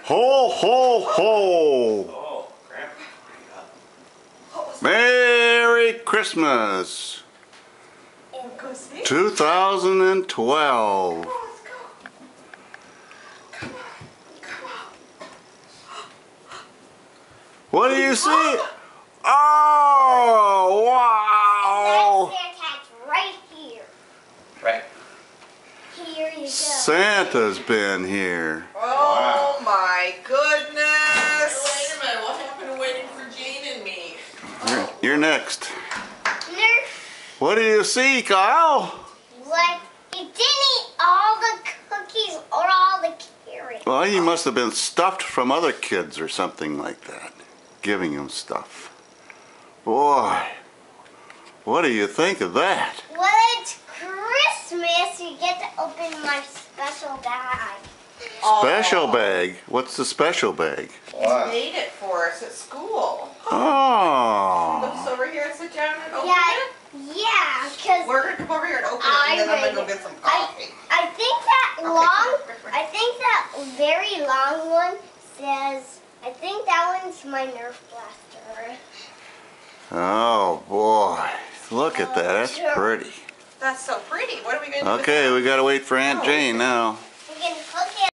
Ho, ho, ho! Oh, crap. Merry Christmas! 2012. What do you see? Oh, wow! Santa's right here. Right. Here you go. Santa's been here. Oh my goodness! Wait a minute, what happened to waiting for Jane and me? You're next. Nerf. What do you see, Kyle? What? You didn't eat all the cookies or all the carrots. Well, you must have been stuffed from other kids or something like that. Giving them stuff. Boy, what do you think of that? Well, it's Christmas. You get to open my special bag. Special bag? What's the special bag? He made it for us at school. Oh. Look over here and sit down and open Yeah, it. yeah, because We're gonna come over here and open it, and then I'm gonna go get some coffee. I think that I think that very long one says, I think that one's my Nerf blaster. Oh boy, look at that. That's pretty. That's so pretty. What are we gonna do? Okay, we gotta wait for Aunt Jane now.